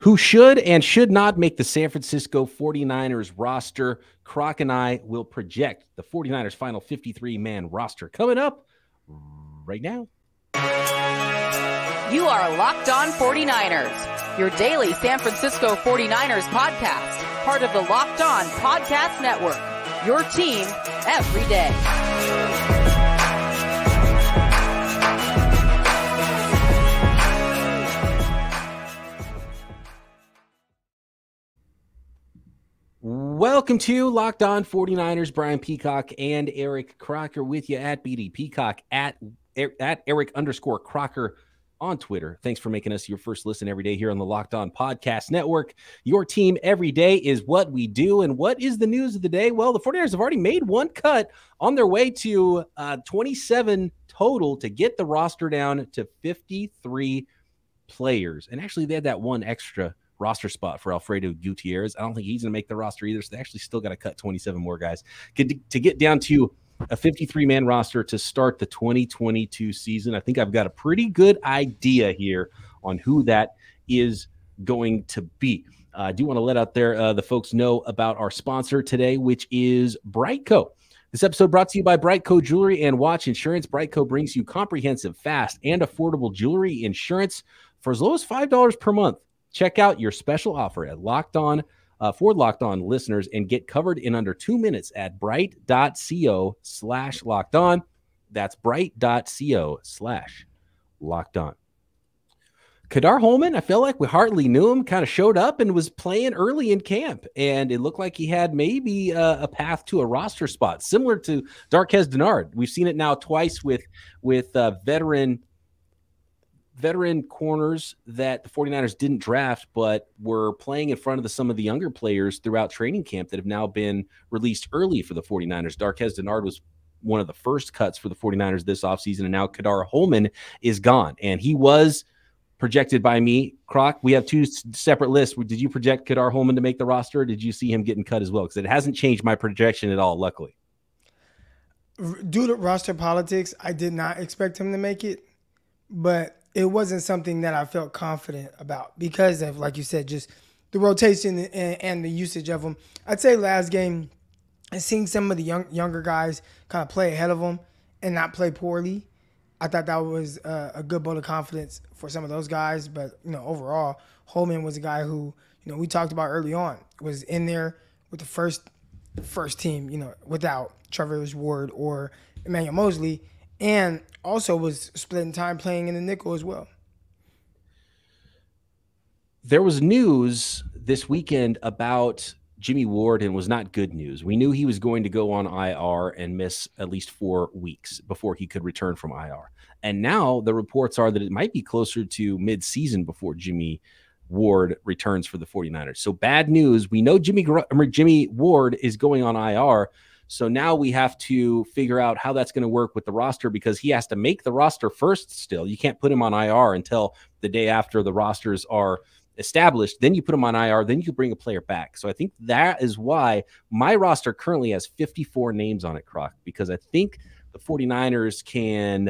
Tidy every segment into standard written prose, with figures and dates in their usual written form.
Who should and should not make the San Francisco 49ers roster? Croc and I will project the 49ers final 53-man roster coming up right now. You are Locked On 49ers, your daily San Francisco 49ers podcast, part of the Locked On Podcast Network, your team every day. Welcome to Locked On 49ers. Brian Peacock and Eric Crocker with you at BD Peacock, at Eric_Crocker on Twitter. Thanks for making us your first listen every day here on the Locked On Podcast Network. Your team every day is what we do. And what is the news of the day? Well, the 49ers have already made one cut on their way to 27 total to get the roster down to 53 players. And actually, they had that one extra roster spot for Alfredo Gutierrez. I don't think he's going to make the roster either, so they actually still got to cut 27 more guys to get down to a 53-man roster to start the 2022 season. I think I've got a pretty good idea here on who that is going to be. I do want to let out there the folks know about our sponsor today, which is BriteCo. This episode brought to you by BriteCo Jewelry and Watch Insurance. BriteCo brings you comprehensive, fast, and affordable jewelry insurance for as low as $5 per month. Check out your special offer at Locked On for Locked On listeners and get covered in under 2 minutes at brite.co/locked on. That's brite.co/locked on. Kadar Holmen, I feel like we hardly knew him, kind of showed up and was playing early in camp. And it looked like he had maybe a path to a roster spot, similar to Darqueze Dennard. We've seen it now twice with veteran corners that the 49ers didn't draft, but were playing in front of some of the younger players throughout training camp that have now been released early for the 49ers. Darqueze Dennard was one of the first cuts for the 49ers this offseason, and now Kadar Holmen is gone. And he was projected by me. Croc, we have two separate lists. Did you project Kadar Holmen to make the roster, or did you see him getting cut as well? Because it hasn't changed my projection at all, luckily. Due to roster politics, I did not expect him to make it, but it wasn't something that I felt confident about because of, like you said, just the rotation and the usage of them. I'd say last game, seeing some of the younger guys kind of play ahead of them and not play poorly, I thought that was a good vote of confidence for some of those guys. But, overall, Holman was a guy who, we talked about early on, was in there with the first team, without Travis Ward or Emmanuel Mosley, and also was splitting time playing in the nickel as well. There was news this weekend about Jimmy Ward, and was not good news. We knew he was going to go on IR and miss at least 4 weeks before he could return from IR. And now the reports are that it might be closer to mid-season before Jimmy Ward returns for the 49ers. So bad news. We know Jimmy Ward is going on IR. So now we have to figure out how that's going to work with the roster, because he has to make the roster first still. You can't put him on IR until the day after the rosters are established. Then you put him on IR. Then you can bring a player back. So I think that is why my roster currently has 54 names on it, Croc, because I think the 49ers can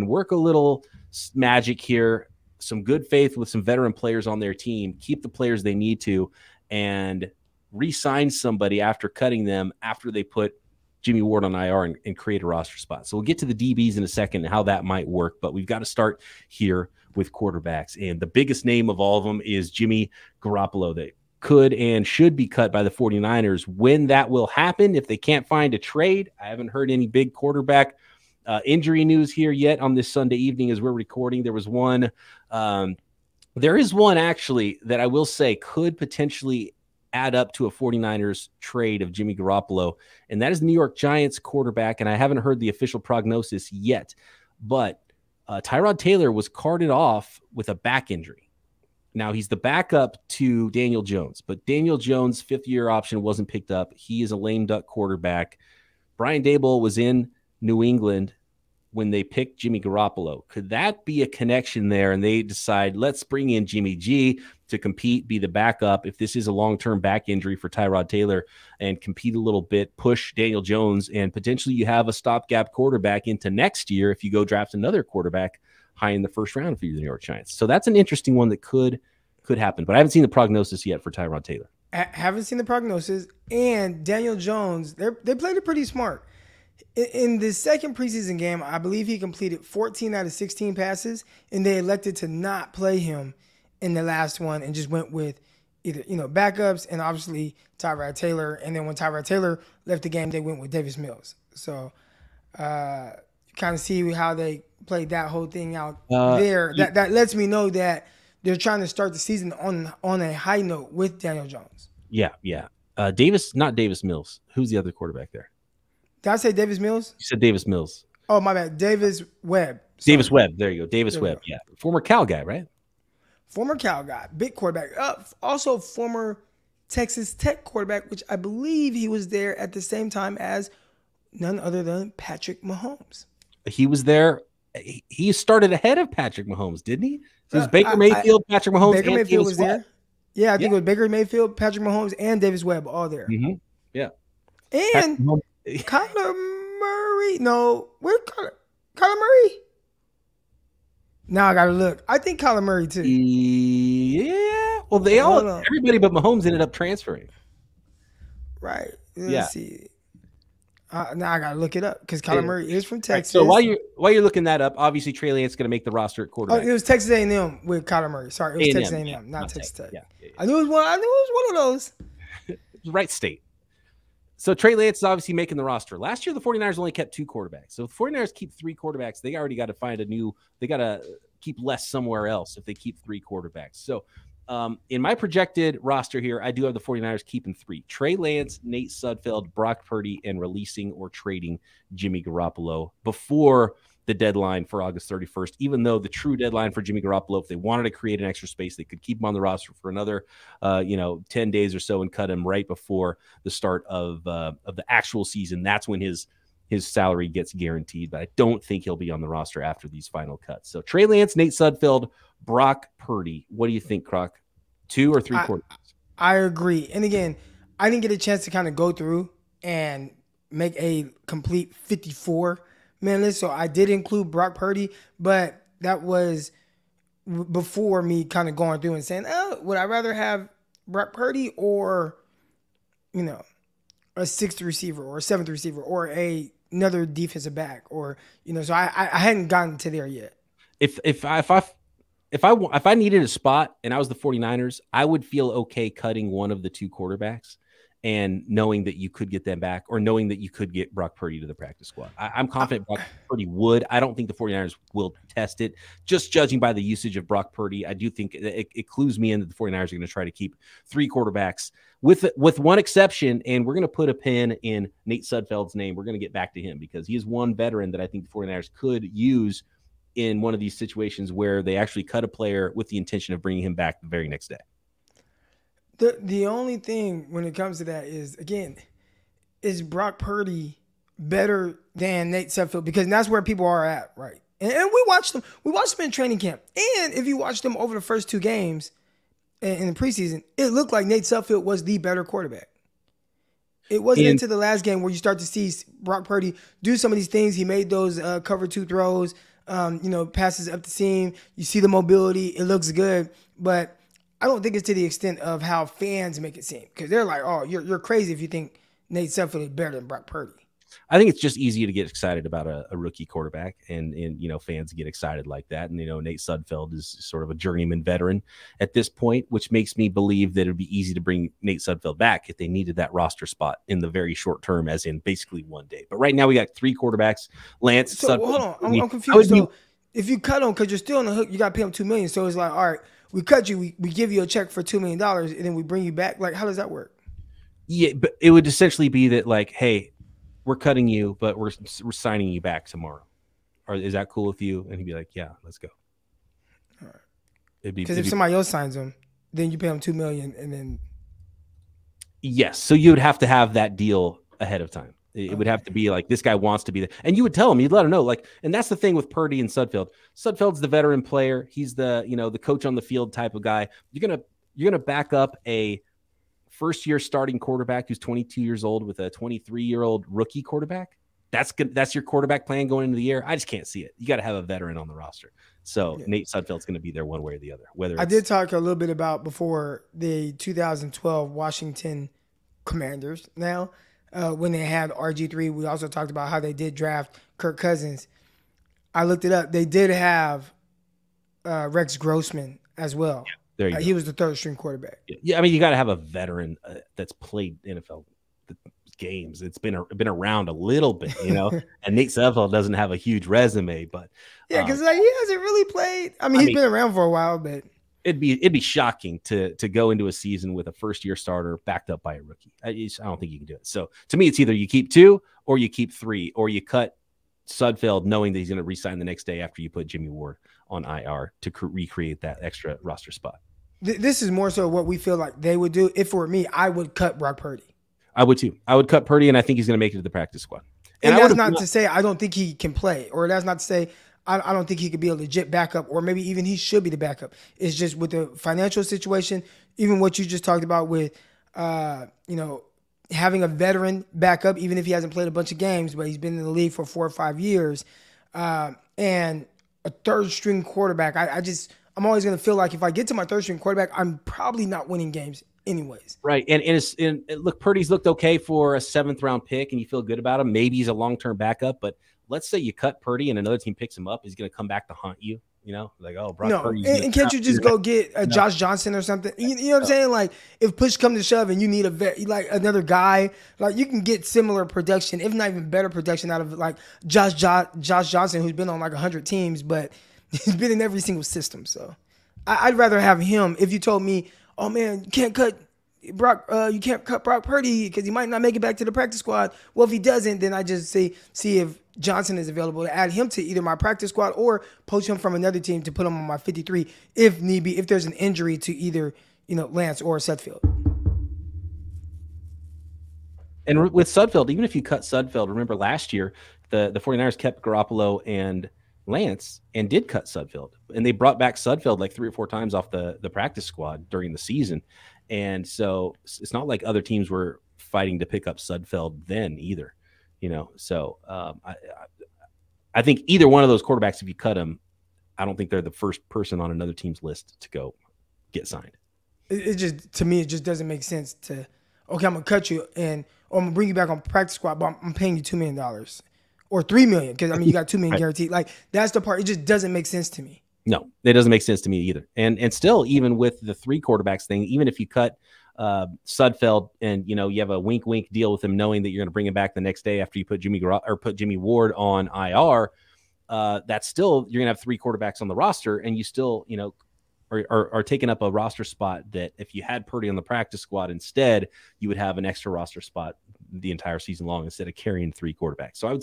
work a little magic here, some good faith with some veteran players on their team, keep the players they need to, and re-sign somebody after cutting them after they put Jimmy Ward on IR and create a roster spot. So we'll get to the DBs in a second and how that might work, but we've got to start here with quarterbacks. And the biggest name of all of them is Jimmy Garoppolo, that could and should be cut by the 49ers. When that will happen, if they can't find a trade, I haven't heard any big quarterback injury news here yet on this Sunday evening as we're recording. There is one actually that I will say could potentially add up to a 49ers trade of Jimmy Garoppolo, and that is the New York Giants quarterback, and I haven't heard the official prognosis yet, but Tyrod Taylor was carted off with a back injury. Now, he's the backup to Daniel Jones, but Daniel Jones' fifth-year option wasn't picked up. He is a lame duck quarterback. Brian Daboll was in New England when they picked Jimmy Garoppolo. Could that be a connection there? And they decide, let's bring in Jimmy G to compete, be the backup if this is a long-term back injury for Tyrod Taylor, and compete a little bit, push Daniel Jones, and potentially you have a stopgap quarterback into next year if you go draft another quarterback high in the first round for the New York Giants. So that's an interesting one that could could happen. But I haven't seen the prognosis yet for Tyrod Taylor. Haven't seen the prognosis. And Daniel Jones, they played it pretty smart. In the second preseason game, I believe he completed 14 out of 16 passes, and they elected to not play him in the last one and just went with either, backups and obviously Tyrod Taylor. And then when Tyrod Taylor left the game, they went with Davis Mills. So you kind of see how they played that whole thing out there. That lets me know that they're trying to start the season on a high note with Daniel Jones. Yeah. Not Davis Mills. Who's the other quarterback there? Did I say Davis Mills? You said Davis Mills. Oh, my bad. Davis Webb. Sorry. Davis Webb. There you go. Davis Webb. Yeah. Former Cal guy, right? Former Cal guy. Big quarterback. Also former Texas Tech quarterback, which I believe he was there at the same time as none other than Patrick Mahomes. He was there. He started ahead of Patrick Mahomes, didn't he? So it was Baker Mayfield, Patrick Mahomes, Baker and Mayfield Davis was Webb. there. Yeah, I think it was Baker Mayfield, Patrick Mahomes, and Davis Webb all there. Mm-hmm. Yeah. And Kyler Murray. No, where's Kyler Murray? Now I gotta look. I think Kyler Murray too. Yeah. Well, everybody but Mahomes ended up transferring. Right. Let's see. Now I gotta look it up because Kyler Murray is from Texas. Right. So while you're looking that up, obviously Trey Lance is going to make the roster at quarterback. Oh, it was Texas A&M with Kyler Murray. Sorry, it was Texas A&M, not Texas Tech. Yeah. I knew it was one of those. It was right state. So Trey Lance is obviously making the roster. Last year, the 49ers only kept 2 quarterbacks. So if the 49ers keep 3 quarterbacks, they already got to find they got to keep less somewhere else if they keep 3 quarterbacks. So in my projected roster here, I do have the 49ers keeping 3. Trey Lance, Nate Sudfeld, Brock Purdy, and releasing or trading Jimmy Garoppolo before the deadline for August 31st, even though the true deadline for Jimmy Garoppolo, if they wanted to create an extra space, they could keep him on the roster for another 10 days or so and cut him right before the start of the actual season. That's when his salary gets guaranteed, but I don't think he'll be on the roster after these final cuts. So Trey Lance, Nate Sudfeld, Brock Purdy. What do you think, Croc? 2 or 3 quarterbacks? I agree. And again, I didn't get a chance to kind of go through and make a complete 54-man list. So I did include Brock Purdy, but that was before me kind of going through and saying, would I rather have Brock Purdy or, a 6th receiver or a 7th receiver or another defensive back or, so I hadn't gotten to there yet. If I needed a spot and I was the 49ers, I would feel okay cutting one of the 2 quarterbacks and knowing that you could get them back or knowing that you could get Brock Purdy to the practice squad. I'm confident Brock Purdy would. I don't think the 49ers will test it. Just judging by the usage of Brock Purdy, I do think it clues me in that the 49ers are going to try to keep 3 quarterbacks with one exception, and we're going to put a pin in Nate Sudfeld's name. We're going to get back to him because he is one veteran that I think the 49ers could use in one of these situations where they actually cut a player with the intention of bringing him back the very next day. The only thing when it comes to that is, again, is Brock Purdy better than Nate Sudfeld? Because that's where people are at, right? And we watched them. We watched them in training camp. And if you watch them over the first 2 games in the preseason, it looked like Nate Sudfeld was the better quarterback. It wasn't into the last game where you start to see Brock Purdy do some of these things. He made those cover 2 throws, passes up the seam. You see the mobility. It looks good. But I don't think it's to the extent of how fans make it seem. Because they're like, oh, you're crazy if you think Nate Sudfeld is better than Brock Purdy. I think it's just easy to get excited about a rookie quarterback, and fans get excited like that. And Nate Sudfeld is sort of a journeyman veteran at this point, which makes me believe that it'd be easy to bring Nate Sudfeld back if they needed that roster spot in the very short term, as in basically one day. But right now we got 3 quarterbacks: Lance, Sudfeld. Hold on, I'm confused. So if you cut him because you're still on the hook, you got to pay him $2 million. So it's like, all right, we cut you, we give you a check for $2 million, and then we bring you back. Like, how does that work? Yeah, but it would essentially be that, like, hey, we're cutting you, but we're signing you back tomorrow. Or is that cool with you? And he'd be like, yeah, let's go. All right. Because if somebody else signs him, then you pay him $2 million, and then. Yes. So you would have to have that deal ahead of time. It would have to be like, this guy wants to be there. And you would tell him, you'd let him know. Like, and that's the thing with Purdy and Sudfeld. Sudfeld's the veteran player. He's the, the coach on the field type of guy. You're going to back up a first-year starting quarterback who's 22 years old with a 23-year-old rookie quarterback. That's good. That's your quarterback plan going into the year. I just can't see it. You got to have a veteran on the roster. So Nate Sudfeld's going to be there one way or the other. I did talk a little bit about before the 2012 Washington Commanders now, when they had RG3. We also talked about how they did draft Kirk Cousins. I looked it up. They did have Rex Grossman as well. Yeah, there you go. He was the third string quarterback. Yeah, I mean, you got to have a veteran that's played NFL games. It's been around a little bit, you know. And Nate Sudfeld doesn't have a huge resume, but yeah, because he hasn't really played. I mean, he's been around for a while, but it'd be shocking to go into a season with a first year starter backed up by a rookie. I don't think you can do it. So to me, it's either you keep 2 or you keep 3, or you cut Sudfeld knowing that he's going to re-sign the next day after you put Jimmy Ward on IR to recreate that extra roster spot. This is more so what we feel like they would do. If it were me, I would cut Brock Purdy. I would too. I would cut Purdy, and I think he's going to make it to the practice squad. And that's not to say I don't think he can play, or that's not to say I don't think he could be a legit backup, or maybe even he should be the backup. It's just with the financial situation, even what you just talked about with, having a veteran backup, even if he hasn't played a bunch of games, but he's been in the league for 4 or 5 years, and a third string quarterback. I'm always going to feel like if I get to my third string quarterback, I'm probably not winning games anyways. Right. And look, Purdy's looked okay for a 7th round pick and you feel good about him. Maybe he's a long-term backup, but let's say you cut Purdy and another team picks him up. He's going to come back to haunt you, you know, like, oh, Brock Purdy. And can't you just go get a Josh Johnson or something? You know what I'm saying? Like if push comes to shove and you need another guy, like you can get similar production, if not even better production out of like Josh Johnson, who's been on like 100 teams, but he's been in every single system. So I'd rather have him. If you told me, oh man, you can't cut Brock Purdy because he might not make it back to the practice squad. Well, if he doesn't, then I just see if Johnson is available to add him to either my practice squad or poach him from another team to put him on my 53 if need be, if there's an injury to either, Lance or Sudfeld. And with Sudfeld, even if you cut Sudfeld, remember last year, the 49ers kept Garoppolo and Lance and did cut Sudfeld. And they brought back Sudfeld like 3 or 4 times off the practice squad during the season. And so it's not like other teams were fighting to pick up Sudfeld then either, So I think either one of those quarterbacks, if you cut them, I don't think they're the first person on another team's list to go get signed. To me, it just doesn't make sense to, okay, I'm going to cut you and I'm going to bring you back on practice squad, but I'm paying you $2 million or $3 million because, you got $2 million right. guaranteed. Like, that's the part. It just doesn't make sense to me. No, it doesn't make sense to me either. And still, even with the 3 quarterbacks thing, even if you cut Sudfeld and, you have a wink deal with him knowing that you're going to bring him back the next day after you put Jimmy Ward on IR, that's still, you're going to have 3 quarterbacks on the roster and you still, are taking up a roster spot that if you had Purdy on the practice squad instead, you would have an extra roster spot the entire season long instead of carrying 3 quarterbacks. So I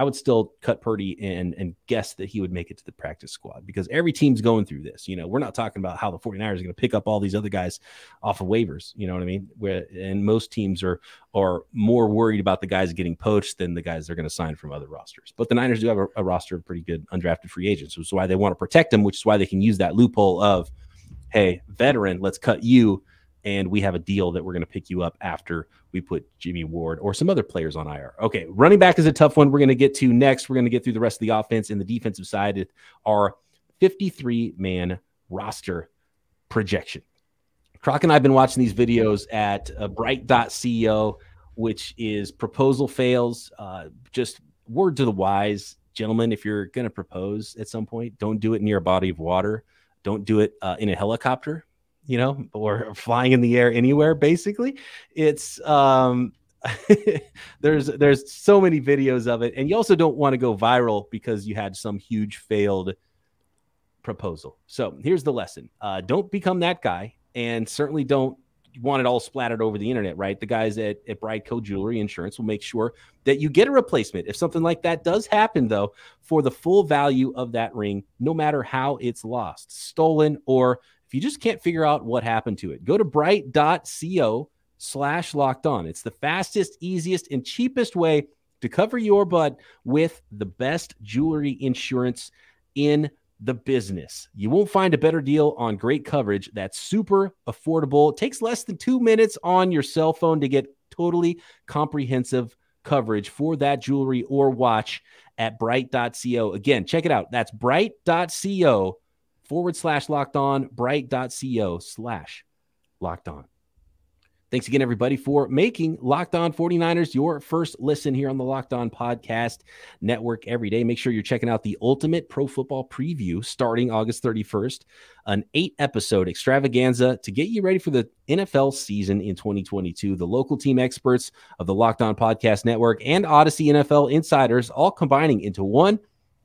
would still cut Purdy and guess that he would make it to the practice squad because every team's going through this. We're not talking about how the 49ers are going to pick up all these other guys off of waivers. You know what I mean? And most teams are more worried about the guys getting poached than the guys they're going to sign from other rosters. But the Niners do have a roster of pretty good undrafted free agents, which is why they want to protect them, which is why they can use that loophole of, hey, veteran, let's cut you. And we have a deal that we're going to pick you up after we put Jimmy Ward or some other players on IR. Okay, running back is a tough one we're going to get to next. We're going to get through the rest of the offense and the defensive side. Our 53-man roster projection. Croc and I have been watching these videos at Brite.co, which is proposal fails. Just word to the wise, gentlemen, if you're going to propose at some point, don't do it near a body of water. Don't do it in a helicopter. Or flying in the air anywhere, basically. It's there's so many videos of it. And you also don't want to go viral because you had some huge failed proposal. So here's the lesson. Don't become that guy, and certainly don't want it all splattered over the internet, right? The guys at BriteCo Jewelry Insurance will make sure that you get a replacement. If something like that does happen, though, for the full value of that ring, no matter how it's lost, stolen, or if you just can't figure out what happened to it, go to Brite.co/lockedon. It's the fastest, easiest, and cheapest way to cover your butt with the best jewelry insurance in the business. You won't find a better deal on great coverage that's super affordable. It takes less than 2 minutes on your cell phone to get totally comprehensive coverage for that jewelry or watch at brite.co. Again, check it out. That's brite.co/locked-on, brite.co/locked-on. Thanks again, everybody, for making Locked On 49ers your first listen here on the Locked On Podcast Network every day. Make sure you're checking out the Ultimate Pro Football Preview starting August 31st, an 8-episode extravaganza to get you ready for the NFL season in 2022. The local team experts of the Locked On Podcast Network and Odyssey NFL insiders all combining into one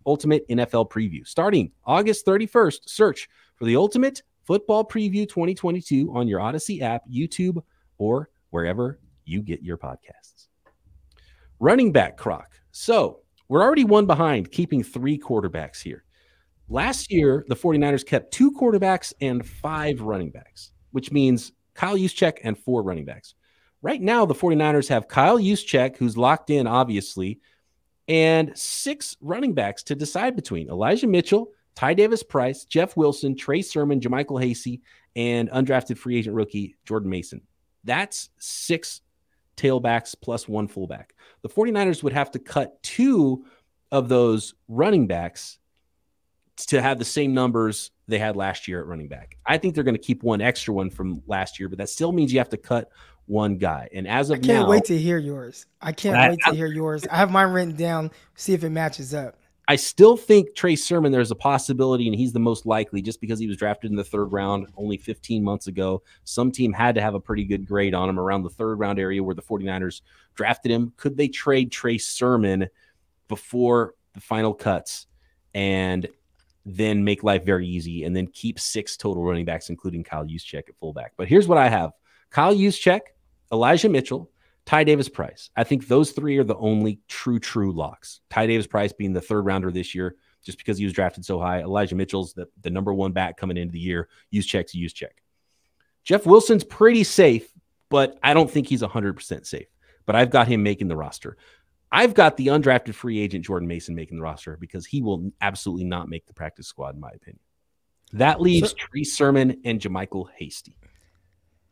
Ultimate NFL Preview. Starting August 31st, search for the Ultimate Football Preview 2022 on your Odyssey app, YouTube, or wherever you get your podcasts. Running back, Croc. So we're already one behind, keeping 3 quarterbacks here. Last year, the 49ers kept 2 quarterbacks and 5 running backs, which means Kyle Juszczyk and 4 running backs. Right now, the 49ers have Kyle Juszczyk, who's locked in, obviously, and 6 running backs to decide between: Elijah Mitchell, Ty Davis-Price, Jeff Wilson, Trey Sermon, Jamychal Hasty, and undrafted free agent rookie Jordan Mason. That's 6 tailbacks plus 1 fullback. The 49ers would have to cut 2 of those running backs to have the same numbers they had last year at running back. I think they're going to keep 1 extra one from last year, but that still means you have to cut 1 guy. And as of now, I can't wait to hear yours. I have mine written down, see if it matches up. I still think Trey Sermon, there's a possibility, and he's the most likely just because he was drafted in the 3rd round only 15 months ago. Some team had to have a pretty good grade on him around the 3rd round area where the 49ers drafted him. Could they trade Trey Sermon before the final cuts and then make life very easy and then keep 6 total running backs, including Kyle Juszczyk at fullback? But here's what I have: Kyle Juszczyk, Elijah Mitchell, Ty Davis-Price. I think those 3 are the only true locks. Ty Davis-Price being the 3rd rounder this year just because he was drafted so high. Elijah Mitchell's the number 1 back coming into the year. Juszczyk's Juszczyk. Jeff Wilson's pretty safe, but I don't think he's 100% safe. But I've got him making the roster. I've got the undrafted free agent Jordan Mason making the roster because he will absolutely not make the practice squad, in my opinion. That leaves Trey Sermon and Jamychal Hasty.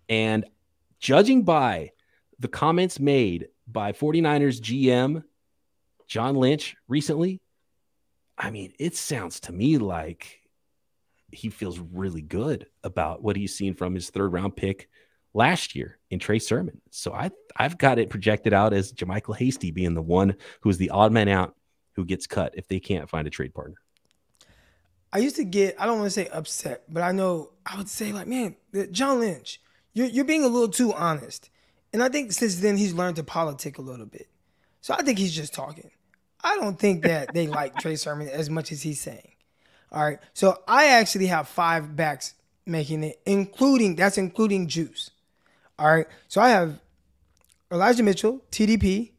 And judging by the comments made by 49ers GM John Lynch recently, I mean, it sounds to me like he feels really good about what he's seen from his 3rd round pick last year in Trey Sermon. So I've got it projected out as Jamychal Hasty being the one who's the odd man out who gets cut if they can't find a trade partner. I used to get, I don't want to say upset, but I would say like, man, John Lynch, you're being a little too honest. And I think since then he's learned to politic a little bit. So I think he's just talking. I don't think that they like Trey Sermon as much as he's saying. All right. So I actually have 5 backs making it, including Juice. All right. So I have Elijah Mitchell, TDP,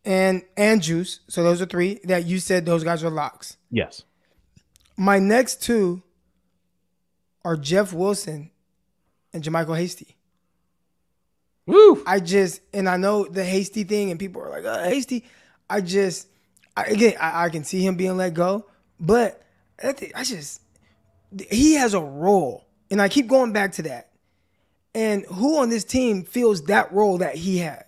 and Juice. So those are 3 that you said those guys are locks. Yes. My next 2 are Jeff Wilson and Jamychal Hasty. Woo! I know the Hasty thing, and people are like, Hasty. I can see him being let go, but he has a role, and I keep going back to that. And who on this team feels that role that he had?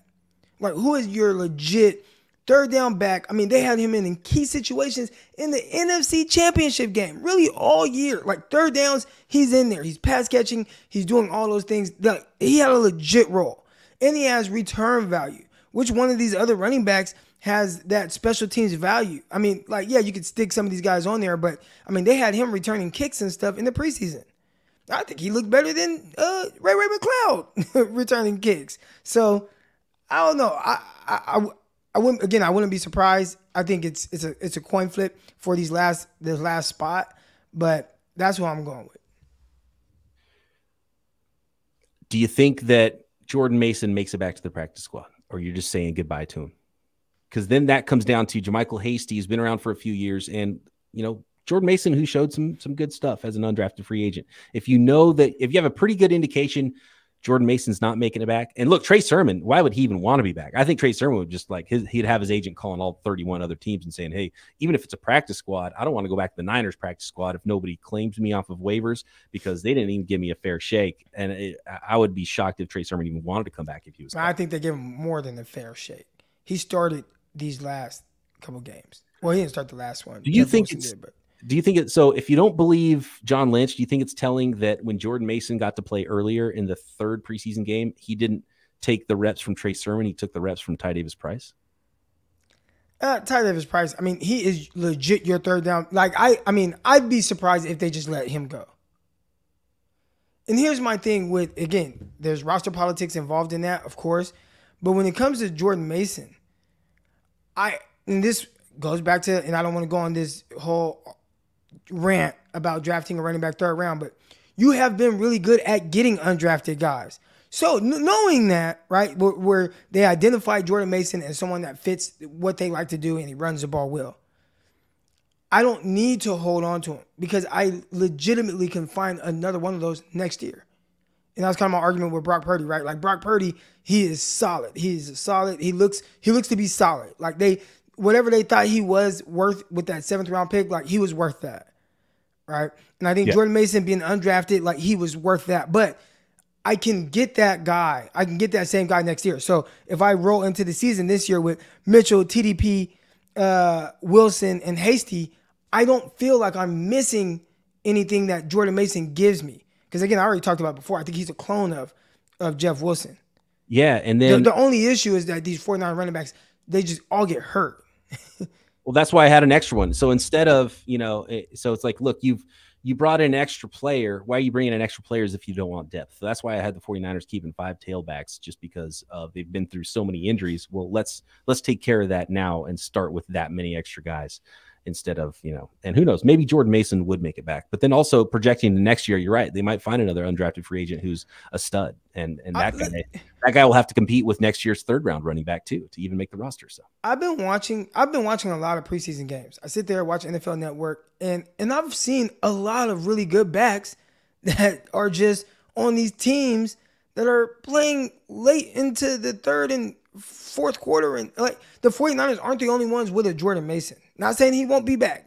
Like, who is your legit 3rd down back? I mean, they had him in key situations in the NFC Championship game, really all year. Like 3rd downs, he's in there. He's pass catching. He's doing all those things. He had a legit role. And he has return value. Which one of these other running backs has that special teams value? I mean, like, yeah, you could stick some of these guys on there, but, I mean, they had him returning kicks and stuff in the preseason. I think he looked better than Ray McCloud returning kicks. So, I don't know. I wouldn't be surprised. I think it's a coin flip for this last spot, but that's what I'm going with. Do you think that Jordan Mason makes it back to the practice squad, or you're just saying goodbye to him? Because then that comes down to Jamychal Hasty, who's been around for a few years, and Jordan Mason, who showed some good stuff as an undrafted free agent. If you have a pretty good indication Jordan Mason's not making it back, and look, Trey Sermon, why would he even want to be back? I think Trey Sermon would just he'd have his agent calling all 31 other teams and saying, hey, even if it's a practice squad, I don't want to go back to the Niners practice squad if nobody claims me off of waivers because they didn't even give me a fair shake. And I would be shocked if Trey Sermon even wanted to come back if he was. I think they give him more than a fair shake. He started these last couple games. Well, he didn't start the last one. Do you think it's so? If you don't believe John Lynch, do you think it's telling that when Jordan Mason got to play earlier in the third preseason game, he didn't take the reps from Trey Sermon? He took the reps from Ty Davis-Price. Ty Davis-Price. I mean, he is legit your third down. Like I'd be surprised if they just let him go. And here's my thing with, again, there's roster politics involved in that, of course. But when it comes to Jordan Mason, and this goes back to, and I don't want to go on this whole rant about drafting a running back third round, but you have been really good at getting undrafted guys. So knowing that, right, where they identify Jordan Mason as someone that fits what they like to do and he runs the ball well, I don't need to hold on to him because I legitimately can find another one of those next year. And that's kind of my argument with Brock Purdy, right? Like Brock Purdy, he is solid. He's solid. He looks to be solid. Like whatever they thought he was worth with that 7th round pick, like he was worth that, right? And I think Jordan Mason being undrafted, like he was worth that. But I can get that guy. I can get that same guy next year. So if I roll into the season this year with Mitchell, TDP, Wilson, and Hasty, I don't feel like I'm missing anything that Jordan Mason gives me. Because, again, I already talked about it before. I think he's a clone of Jeff Wilson. Yeah, and then the only issue is that these 49 running backs, they just all get hurt. Well, that's why I had an extra one. So instead of, so it's like, look, you brought in an extra player. Why are you bringing in extra players if you don't want depth? So that's why I had the 49ers keeping 5 tailbacks, just because they've been through so many injuries. Well, let's take care of that now and start with that many extra guys. Instead of, and who knows, maybe Jordan Mason would make it back. But then also projecting the next year, you're right. They might find another undrafted free agent who's a stud. And that guy will have to compete with next year's 3rd round running back too, to even make the roster. So I've been watching a lot of preseason games. I sit there, watch NFL Network, and I've seen a lot of really good backs that are just on these teams that are playing late into the 3rd and 4th quarter. And like the 49ers aren't the only ones with a Jordan Mason. Not saying he won't be back.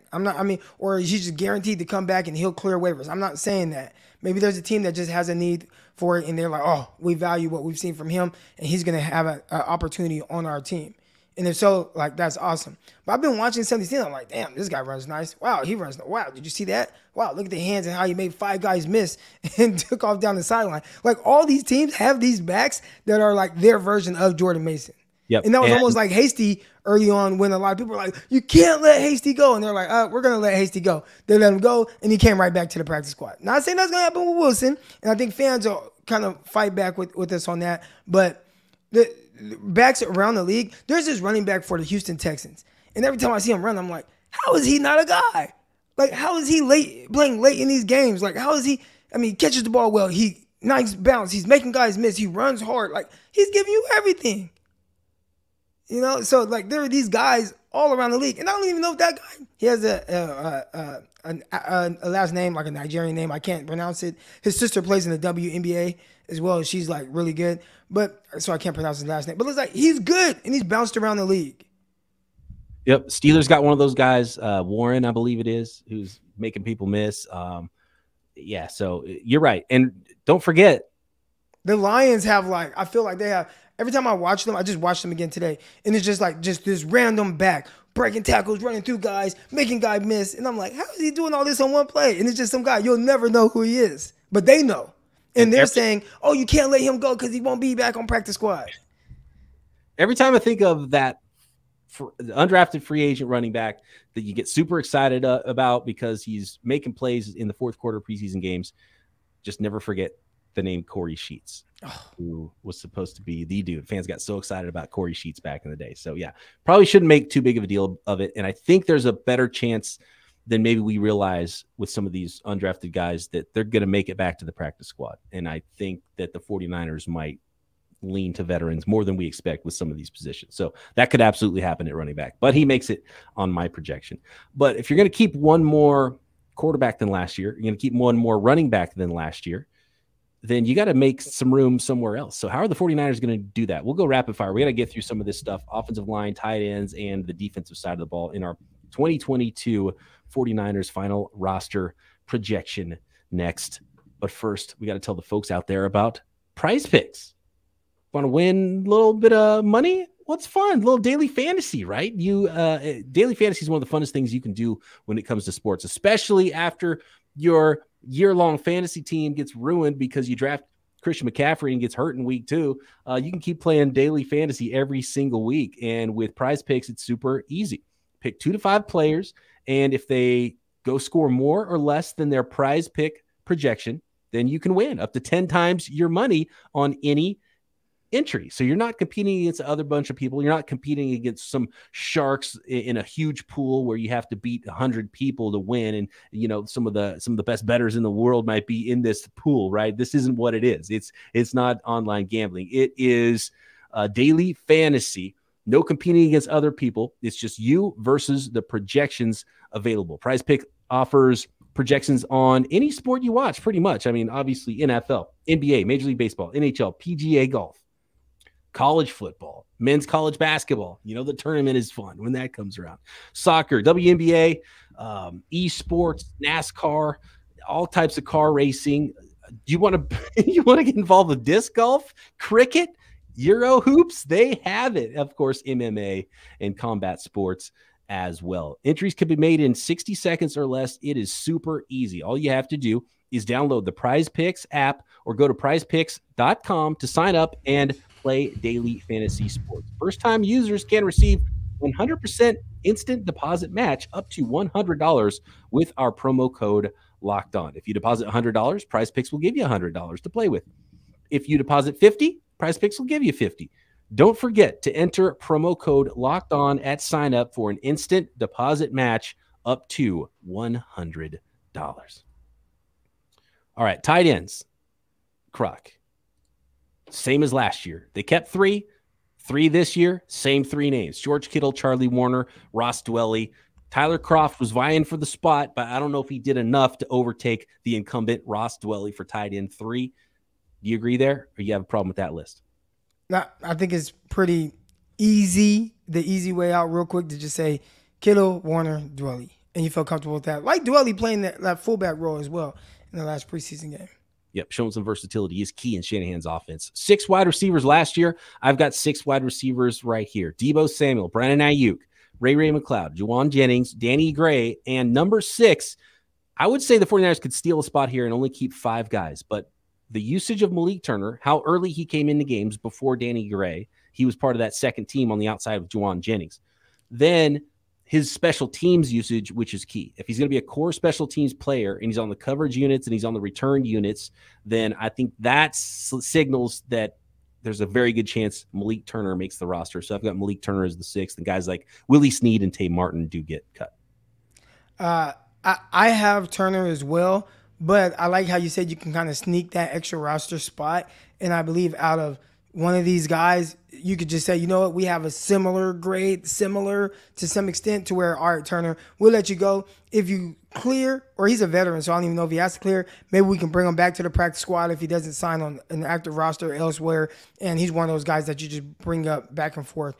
Or he's just guaranteed to come back and he'll clear waivers. I'm not saying that. Maybe there's a team that just has a need for it and they're like, oh, we value what we've seen from him and he's going to have an opportunity on our team. And if so, like, that's awesome. But I've been watching some of these teams. I'm like, damn, this guy runs nice. Wow, he runs. Wow, did you see that? Wow, look at the hands and how he made 5 guys miss and took off down the sideline. Like, all these teams have these backs that are like their version of Jordan Mason. Yep. And that was almost like Hasty early on when a lot of people were like, you can't let Hasty go. And they're like, we're going to let Hasty go. They let him go, and he came right back to the practice squad. Not saying that's going to happen with Wilson, and I think fans will kind of fight back with us on that. But the backs around the league, there's this running back for the Houston Texans. And every time I see him run, I'm like, how is he not a guy? Like, how is he playing late in these games? Like, how is he? I mean, he catches the ball well. He nice bounce. He's making guys miss. He runs hard. Like, he's giving you everything. So like there are these guys all around the league, and I don't even know if that guy, he has a last name, like a Nigerian name. I can't pronounce it. His sister plays in the WNBA as well. She's like really good, so I can't pronounce his last name. But it's like he's good, and he's bounced around the league. Yep, Steelers got one of those guys, Warren, I believe it is, who's making people miss. So you're right, and don't forget, the Lions have I feel like they have. Every time I watch them, I just watched them again today, and it's just this random back, breaking tackles, running through guys, making guys miss, and I'm like, how is he doing all this on one play? And it's just some guy. You'll never know who he is, but they know. And they're saying, oh, you can't let him go because he won't be back on practice squad. Every time I think of that undrafted free agent running back that you get super excited about because he's making plays in the 4th quarter preseason games, just never forget the name Corey Sheets, who was supposed to be the dude. Fans got so excited about Corey Sheets back in the day. So yeah, probably shouldn't make too big of a deal of it. And I think there's a better chance than maybe we realize with some of these undrafted guys that they're going to make it back to the practice squad. And I think that the 49ers might lean to veterans more than we expect with some of these positions. So that could absolutely happen at running back, but he makes it on my projection. But if you're going to keep one more quarterback than last year, you're going to keep one more running back than last year, then you got to make some room somewhere else. So how are the 49ers going to do that? We'll go rapid fire. We got to get through some of this stuff, offensive line, tight ends, and the defensive side of the ball in our 2022 49ers final roster projection next. But first, we got to tell the folks out there about PrizePicks. Want to win a little bit of money Well, it's fun. A little daily fantasy, right? Daily fantasy is one of the funnest things you can do when it comes to sports, especially after your year-long fantasy team gets ruined because you draft Christian McCaffrey and gets hurt in week 2. You can keep playing daily fantasy every single week. And with PrizePicks, it's super easy. Pick 2 to 5 players, and if they go score more or less than their prize pick projection, then you can win up to 10 times your money on any entry. So you're not competing against other bunch of people. You're not competing against some sharks in a huge pool where you have to beat 100 people to win. And, you know, some of the best bettors in the world might be in this pool, right? This isn't what it is. It's not online gambling. It is daily fantasy. No competing against other people. It's just you versus the projections available. PrizePick offers projections on any sport you watch, pretty much. I mean, obviously NFL, NBA, Major League Baseball, NHL, PGA golf, college football, men's college basketball. You know, the tournament is fun when that comes around. Soccer, WNBA, esports, NASCAR, all types of car racing. Do you want to get involved with disc golf, cricket, Euro hoops? They have it. Of course, MMA and combat sports as well. Entries can be made in 60 seconds or less. It is super easy. All you have to do is download the PrizePicks app or go to prizepicks.com to sign up and play daily fantasy sports. First-time users can receive 100% instant deposit match up to $100 with our promo code Locked On. If you deposit $100, PrizePicks will give you $100 to play with. If you deposit $50, PrizePicks will give you $50. Don't forget to enter promo code Locked On at sign up for an instant deposit match up to $100. All right, tight ends. Croc. Same as last year. They kept 3 this year, same 3 names. George Kittle, Charlie Warner, Ross Dwelley. Tyler Kroft was vying for the spot, but I don't know if he did enough to overtake the incumbent Ross Dwelley for tight end 3. Do you agree there, or you have a problem with that list? No, I think it's pretty easy, the easy way out real quick to just say Kittle, Warner, Dwelley. And you feel comfortable with that. Like Dwelley playing that fullback role as well in the last preseason game. Yep, showing some versatility is key in Shanahan's offense. 6 wide receivers last year. I've got 6 wide receivers right here. Deebo Samuel, Brandon Ayuk, Ray McLeod, Juwan Jennings, Danny Gray, and number 6, I would say the 49ers could steal a spot here and only keep 5 guys, but the usage of Malik Turner, how early he came into games before Danny Gray, he was part of that second team on the outside of Juwan Jennings. Then his special teams usage, which is key. If he's going to be a core special teams player and he's on the coverage units and he's on the return units, then I think that signals that there's a very good chance Malik Turner makes the roster. So I've got Malik Turner as the 6th, and guys like Willie Snead and Tay Martin do get cut. I have Turner as well, but I like how you said you can kind of sneak that extra roster spot. And I believe out of one of these guys, you could just say, you know what, we have a similar grade, similar to some extent to where, all right, Turner, we'll let you go. If you clear, or he's a veteran, so I don't even know if he has to clear, maybe we can bring him back to the practice squad if he doesn't sign on an active roster elsewhere. And he's one of those guys that you just bring up back and forth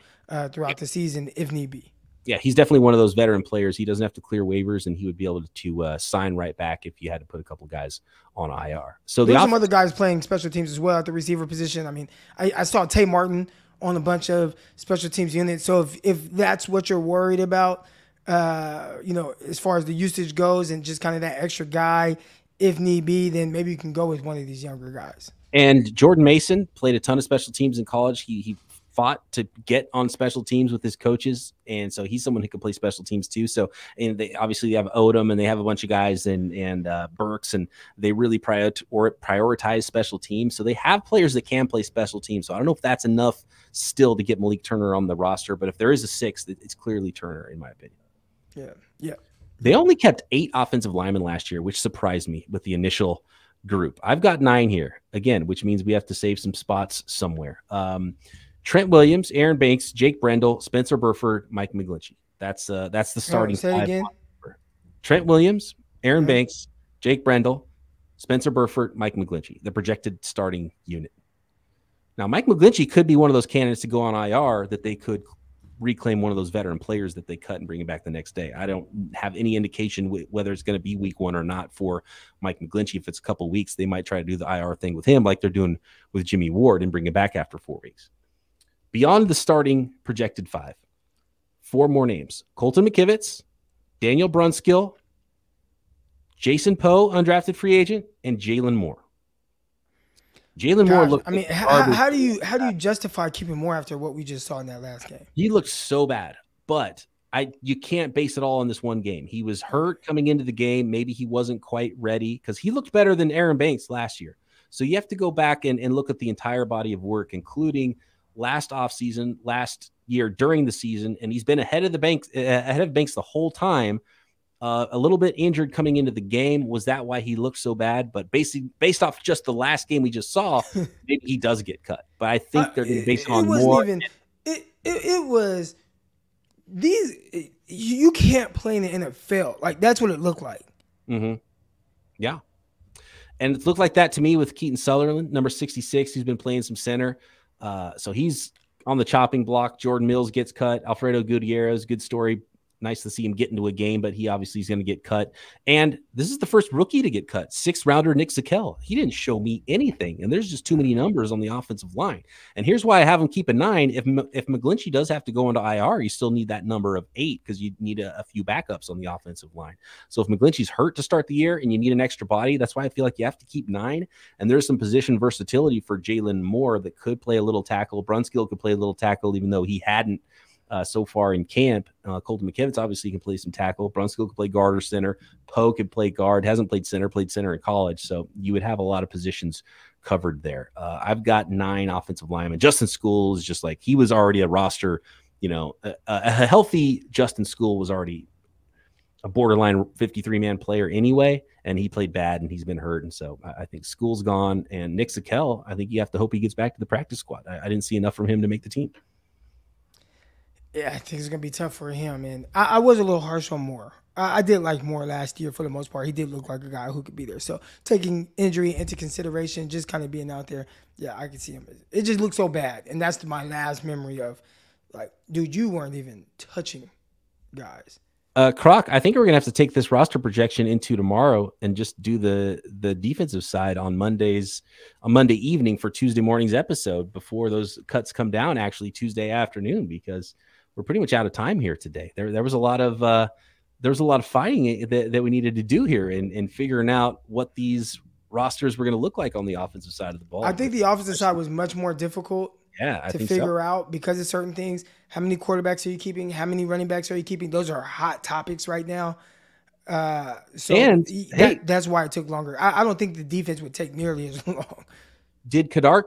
throughout the season if need be. Yeah, he's definitely one of those veteran players. He doesn't have to clear waivers, and he would be able to sign right back if you had to put a couple guys on IR. So there's some other guys playing special teams as well at the receiver position. I mean, I saw Tay Martin on a bunch of special teams units. So if that's what you're worried about, as far as the usage goes and just kind of that extra guy, if need be, then maybe you can go with one of these younger guys. And Jordan Mason played a ton of special teams in college. He fought to get on special teams with his coaches, and so he's someone who can play special teams too. So, and they obviously have Odom, and they have a bunch of guys and Burks, and they really prioritize special teams. So they have players that can play special teams. So I don't know if that's enough still to get Malik Turner on the roster, but if there is a 6th, it's clearly Turner in my opinion. Yeah. They only kept 8 offensive linemen last year, which surprised me with the initial group. I've got 9 here again, which means we have to save some spots somewhere. Trent Williams, Aaron Banks, Jake Brendel, Spencer Burford, Mike McGlinchey. That's the starting say again. Trent Williams, Aaron Banks, Jake Brendel, Spencer Burford, Mike McGlinchey, the projected starting unit. Now, Mike McGlinchey could be one of those candidates to go on IR that they could reclaim one of those veteran players that they cut and bring him back the next day. I don't have any indication whether it's going to be week 1 or not for Mike McGlinchey. If it's a couple weeks, they might try to do the IR thing with him like they're doing with Jimmy Ward and bring him back after 4 weeks. Beyond the starting projected 5, 4 more names: Colton McKivitz, Daniel Brunskill, Jason Poe, undrafted free agent, and Jalen Moore. Jalen Moore looked. I mean, how do you justify keeping Moore after what we just saw in that last game? He looked so bad, but you can't base it all on this one game. He was hurt coming into the game. Maybe he wasn't quite ready because he looked better than Aaron Banks last year. So you have to go back and look at the entire body of work, including last offseason, last year during the season, and he's been ahead of Banks the whole time. A little bit injured coming into the game. Was that why he looked so bad? But based off just the last game we just saw, maybe he does get cut. But I think they're going to base it on more. It was these. You can't play in the NFL. Like, that's what it looked like. Mm-hmm. Yeah. And it looked like that to me with Keaton Sutherland, number 66, who's been playing some center. So he's on the chopping block. Jordan Mills gets cut. Alfredo Gutierrez, good story. Nice to see him get into a game, but he obviously is going to get cut. And this is the first rookie to get cut. 6th rounder Nick Zakelj. He didn't show me anything, and there's just too many numbers on the offensive line. And here's why I have him keep a 9. If Mcglinchey does have to go into IR, you still need that number of 8 because you need a few backups on the offensive line. So if Mcglinchey's hurt to start the year and you need an extra body, that's why I feel like you have to keep 9. And there's some position versatility for Jalen Moore that could play a little tackle. Brunskill could play a little tackle, even though he hadn't so far in camp. Colton McKivitz obviously can play some tackle. Brunskill can play guard or center. Poe can play guard. Hasn't played center in college. So you would have a lot of positions covered there. I've got 9 offensive linemen. Justin School is just like, he was already a roster, a healthy Justin School was already a borderline 53-man player anyway, and he played bad and he's been hurt. And so I think School's gone, and Nick Zakelj, I think you have to hope he gets back to the practice squad. I didn't see enough from him to make the team. Yeah, I think it's going to be tough for him. And I was a little harsh on Moore. I did like Moore last year for the most part. He did look like a guy who could be there. So taking injury into consideration, just kind of being out there, yeah, I could see him. It just looked so bad. And that's my last memory of, like, dude, you weren't even touching guys. Croc, I think we're going to have to take this roster projection into tomorrow and just do the defensive side on Monday evening for Tuesday morning's episode before those cuts come down, actually Tuesday afternoon, because we're pretty much out of time here today. There was a lot of fighting that we needed to do here in figuring out what these rosters were going to look like on the offensive side of the ball. I think the offensive side was much more difficult to figure out because of certain things. How many quarterbacks are you keeping? How many running backs are you keeping? Those are hot topics right now. That's why it took longer. I don't think the defense would take nearly as long. Did Kadar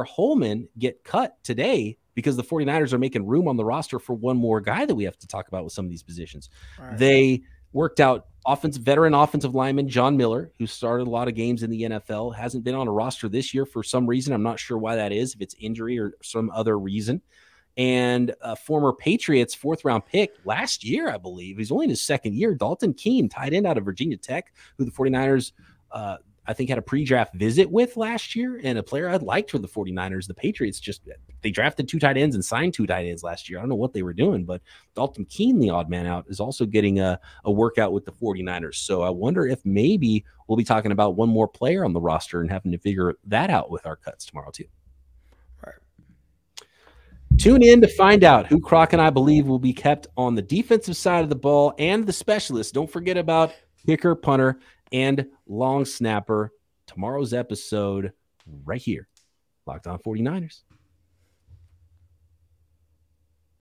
Holmen get cut today because the 49ers are making room on the roster for one more guy that we have to talk about with some of these positions? Right. They worked out veteran offensive lineman John Miller, who started a lot of games in the NFL, hasn't been on a roster this year for some reason. I'm not sure why that is, if it's injury or some other reason. And a former Patriots 4th-round pick last year, I believe. He's only in his 2nd year. Dalton Keene, tight end out of Virginia Tech, who the 49ers I think had a pre-draft visit with last year, and a player I'd liked for the 49ers. The Patriots they drafted 2 tight ends and signed 2 tight ends last year. I don't know what they were doing, but Dalton Keene, the odd man out, is also getting a workout with the 49ers. So I wonder if maybe we'll be talking about one more player on the roster and having to figure that out with our cuts tomorrow too. Right. Tune in to find out who Croc and I believe will be kept on the defensive side of the ball and the specialists. Don't forget about kicker, punter, and long snapper. Tomorrow's episode right here. Locked On 49ers.